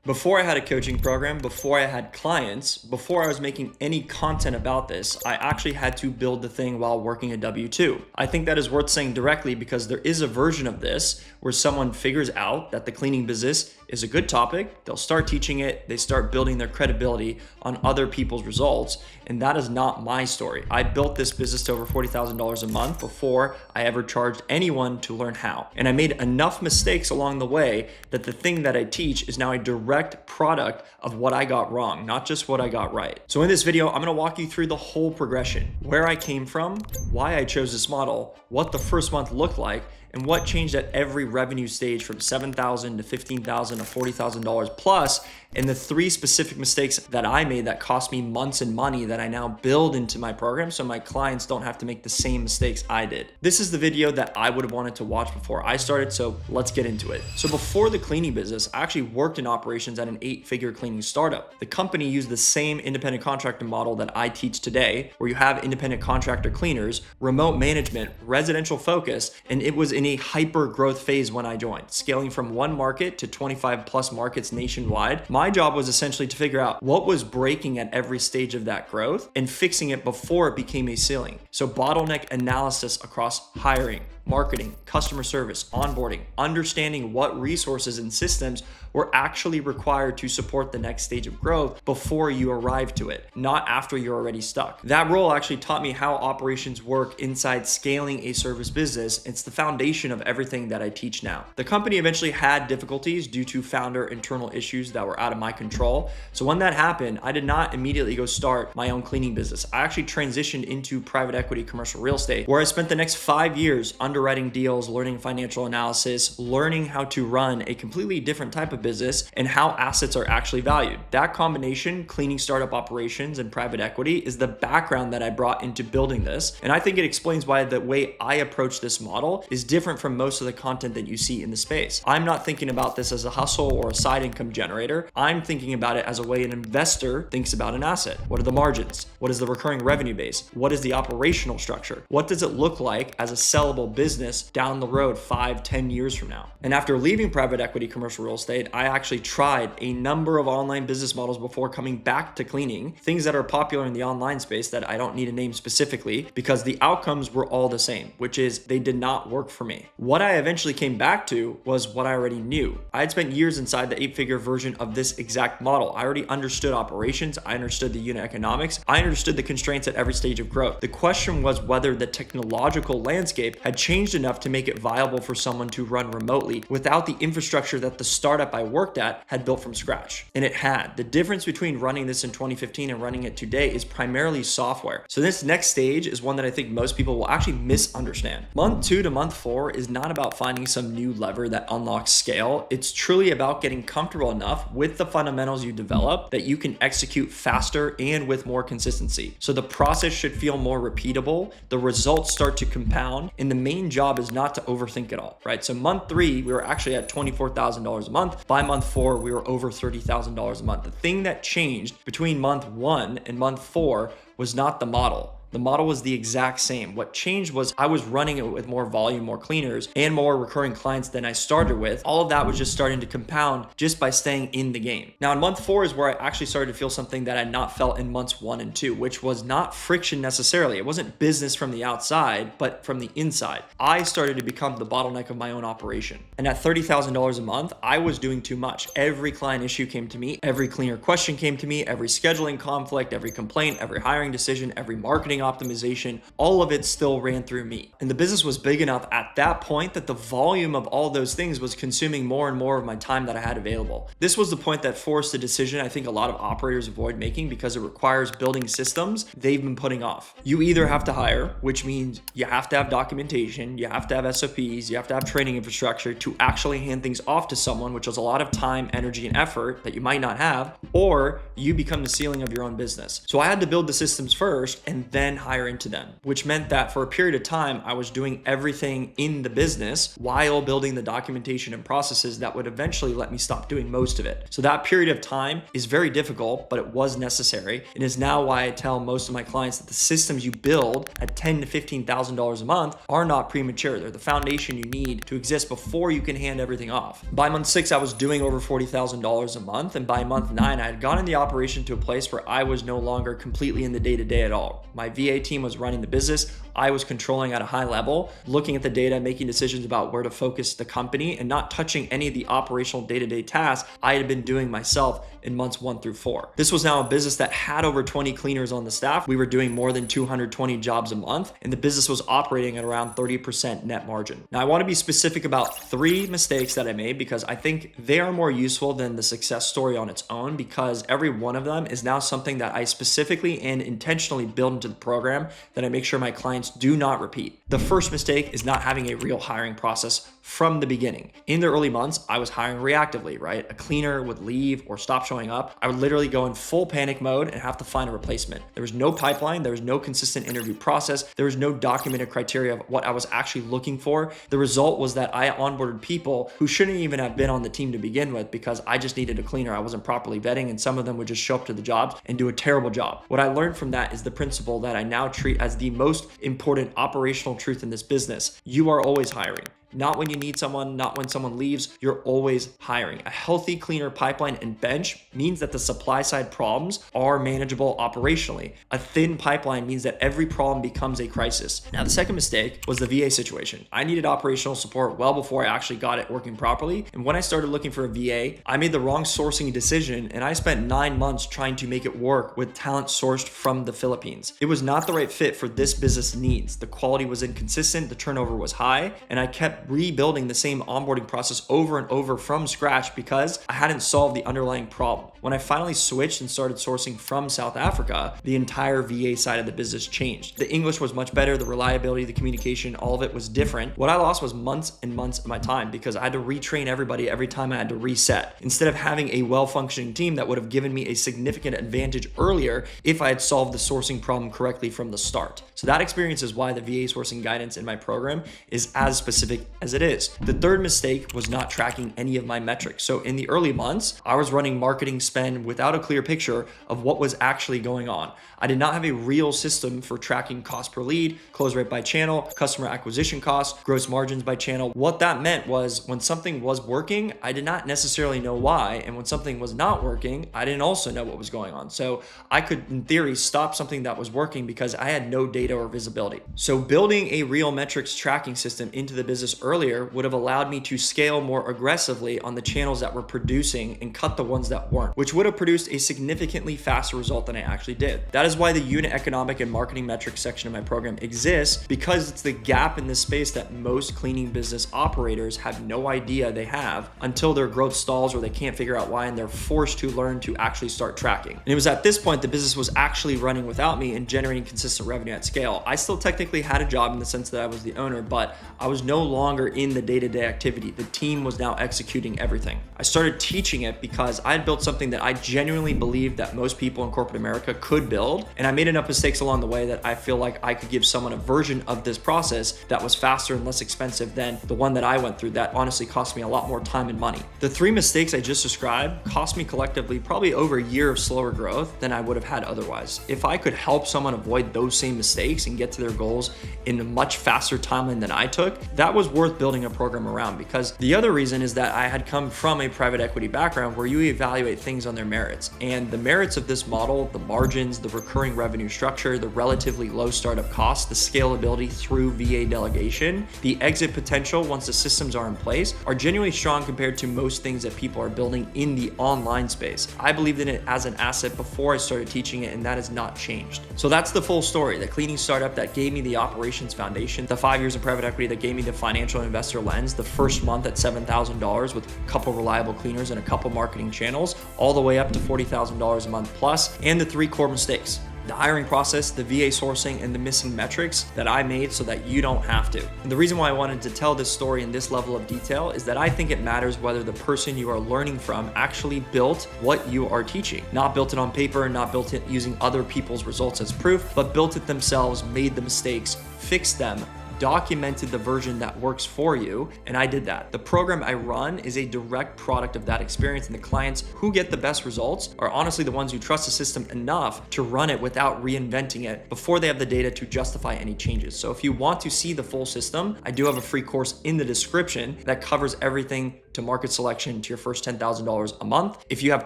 Before I had a coaching program, before I had clients, before I was making any content about this, I actually had to build the thing while working a W-2. I think that is worth saying directly because there is a version of this where someone figures out that the cleaning business is a good topic, they'll start teaching it, they start building their credibility on other people's results, and that is not my story. I built this business to over $40,000 a month before I ever charged anyone to learn how. And I made enough mistakes along the way that the thing that I teach is now a direct product of what I got wrong, not just what I got right. So in this video, I'm gonna walk you through the whole progression, where I came from, why I chose this model, what the first month looked like, and what changed at every revenue stage from $7,000 to $15,000 to $40,000 plus, and the 3 specific mistakes that I made that cost me months and money that I now build into my program so my clients don't have to make the same mistakes I did. This is the video that I would have wanted to watch before I started, so let's get into it. So before the cleaning business, I actually worked in operations at an 8-figure cleaning startup. The company used the same independent contractor model that I teach today, where you have independent contractor cleaners, remote management, residential focus, and it was in a hyper growth phase when I joined, scaling from 1 market to 25 plus markets nationwide. My job was essentially to figure out what was breaking at every stage of that growth and fixing it before it became a ceiling. So bottleneck analysis across hiring, marketing, customer service, onboarding, understanding what resources and systems were actually required to support the next stage of growth before you arrive to it, not after you're already stuck. That role actually taught me how operations work inside scaling a service business. It's the foundation of everything that I teach now. The company eventually had difficulties due to founder internal issues that were out of my control. So when that happened, I did not immediately go start my own cleaning business. I actually transitioned into private equity commercial real estate, where I spent the next 5 years underwriting deals, learning financial analysis, learning how to run a completely different type of business and how assets are actually valued. That combination, cleaning startup operations and private equity, is the background that I brought into building this. And I think it explains why the way I approach this model is different from most of the content that you see in the space. I'm not thinking about this as a hustle or a side income generator. I'm thinking about it as a way an investor thinks about an asset. What are the margins? What is the recurring revenue base? What is the operational structure? What does it look like as a sellable business down the road 5-10 years from now? And after leaving private equity commercial real estate, I actually tried a number of online business models before coming back to cleaning, things that are popular in the online space that I don't need to name specifically because the outcomes were all the same, which is they did not work for me. What I eventually came back to was what I already knew. I had spent years inside the 8-figure version of this exact model. I already understood operations, I understood the unit economics, I understood the constraints at every stage of growth. The question was whether the technological landscape had changed enough to make it viable for someone to run remotely without the infrastructure that the startup I worked at had built from scratch. And it had. The difference between running this in 2015 and running it today is primarily software. So this next stage is one that I think most people will actually misunderstand. Month 2 to month 4 is not about finding some new lever that unlocks scale. It's truly about getting comfortable enough with the fundamentals you develop that you can execute faster and with more consistency. So the process should feel more repeatable, the results start to compound, and the main job is not to overthink it all, right? So month 3, we were actually at $24,000 a month. By month 4, we were over $30,000 a month. The thing that changed between month 1 and month 4 was not the model. The model was the exact same. What changed was I was running it with more volume, more cleaners, and more recurring clients than I started with. All of that was just starting to compound just by staying in the game. Now in month 4 is where I actually started to feel something that I had not felt in months 1 and 2, which was not friction necessarily. It wasn't business from the outside, but from the inside. I started to become the bottleneck of my own operation. And at $30,000 a month, I was doing too much. Every client issue came to me, every cleaner question came to me, every scheduling conflict, every complaint, every hiring decision, every marketing optimization, all of it still ran through me. And the business was big enough at that point that the volume of all those things was consuming more and more of my time that I had available. This was the point that forced a decision I think a lot of operators avoid making because it requires building systems they've been putting off. You either have to hire, which means you have to have documentation, you have to have SOPs, you have to have training infrastructure to actually hand things off to someone, which is a lot of time, energy, and effort that you might not have, or you become the ceiling of your own business. So I had to build the systems first and then then hire into them, which meant that for a period of time, I was doing everything in the business while building the documentation and processes that would eventually let me stop doing most of it. So that period of time is very difficult, but it was necessary, and is now why I tell most of my clients that the systems you build at $10,000 to $15,000 a month are not premature. They're the foundation you need to exist before you can hand everything off. By month 6, I was doing over $40,000 a month, and by month 9, I had gotten the operation to a place where I was no longer completely in the day-to-day at all. My VA team was running the business. I was controlling at a high level, looking at the data, making decisions about where to focus the company, and not touching any of the operational day-to-day tasks I had been doing myself in months 1 through 4. This was now a business that had over 20 cleaners on the staff. We were doing more than 220 jobs a month, and the business was operating at around 30% net margin. Now, I want to be specific about 3 mistakes that I made because I think they are more useful than the success story on its own, because every one of them is now something that I specifically and intentionally build into the program that I make sure my clients do not repeat. The first mistake is not having a real hiring process from the beginning. In the early months, I was hiring reactively, right? A cleaner would leave or stop showing up. I would literally go in full panic mode and have to find a replacement. There was no pipeline. There was no consistent interview process. There was no documented criteria of what I was actually looking for. The result was that I onboarded people who shouldn't even have been on the team to begin with because I just needed a cleaner. I wasn't properly vetting, and some of them would just show up to the jobs and do a terrible job. What I learned from that is the principle that I now treat as the most important operational truth in this business. You are always hiring. Not when you need someone, not when someone leaves, you're always hiring. A healthy cleaner pipeline and bench means that the supply side problems are manageable operationally. A thin pipeline means that every problem becomes a crisis. Now, the second mistake was the VA situation. I needed operational support well before I actually got it working properly. And when I started looking for a VA, I made the wrong sourcing decision, and I spent 9 months trying to make it work with talent sourced from the Philippines. It was not the right fit for this business needs. The quality was inconsistent, the turnover was high, and I kept rebuilding the same onboarding process over and over from scratch because I hadn't solved the underlying problem. When I finally switched and started sourcing from South Africa, the entire VA side of the business changed. The English was much better, the reliability, the communication, all of it was different. What I lost was months and months of my time because I had to retrain everybody every time I had to reset, instead of having a well-functioning team that would have given me a significant advantage earlier if I had solved the sourcing problem correctly from the start. So that experience is why the VA sourcing guidance in my program is as specific as it is. The third mistake was not tracking any of my metrics. So in the early months, I was running marketing spend without a clear picture of what was actually going on. I did not have a real system for tracking cost per lead, close rate by channel, customer acquisition costs, gross margins by channel. What that meant was when something was working, I did not necessarily know why. And when something was not working, I didn't also know what was going on. So I could, in theory, stop something that was working because I had no data or visibility. So building a real metrics tracking system into the business earlier would have allowed me to scale more aggressively on the channels that were producing and cut the ones that weren't, which would have produced a significantly faster result than I actually did. That is why the unit economic and marketing metrics section of my program exists, because it's the gap in this space that most cleaning business operators have no idea they have until their growth stalls or they can't figure out why, and they're forced to learn to actually start tracking. And it was at this point the business was actually running without me and generating consistent revenue at scale. I still technically had a job in the sense that I was the owner, but I was no longer in the day-to-day activity. The team was now executing everything. I started teaching it because I had built something that I genuinely believed that most people in corporate America could build, and I made enough mistakes along the way that I feel like I could give someone a version of this process that was faster and less expensive than the one that I went through that honestly cost me a lot more time and money. The 3 mistakes I just described cost me collectively probably over a year of slower growth than I would have had otherwise. If I could help someone avoid those same mistakes and get to their goals in a much faster timeline than I took, that was worth building a program around. Because the other reason is that I had come from a private equity background where you evaluate things on their merits, and the merits of this model, the margins, the recurring revenue structure, the relatively low startup costs, the scalability through VA delegation, the exit potential once the systems are in place, are genuinely strong compared to most things that people are building in the online space. I believed in it as an asset before I started teaching it, and that has not changed. So that's the full story. The cleaning startup that gave me the operations foundation, the 5 years of private equity that gave me the financial investor lens, the first month at $7,000 with a couple reliable cleaners and a couple marketing channels, all the way up to $40,000 a month plus, and the 3 core mistakes. the hiring process, the VA sourcing, and the missing metrics that I made so that you don't have to. And the reason why I wanted to tell this story in this level of detail is that I think it matters whether the person you are learning from actually built what you are teaching. Not built it on paper, not built it using other people's results as proof, but built it themselves, made the mistakes, fixed them, documented the version that works for you, and I did that. The program I run is a direct product of that experience, and the clients who get the best results are honestly the ones who trust the system enough to run it without reinventing it before they have the data to justify any changes. So if you want to see the full system, I do have a free course in the description that covers everything to market selection to your first $10,000 a month. If you have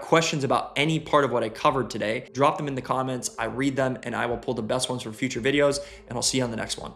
questions about any part of what I covered today, drop them in the comments. I read them and I will pull the best ones for future videos, and I'll see you on the next one.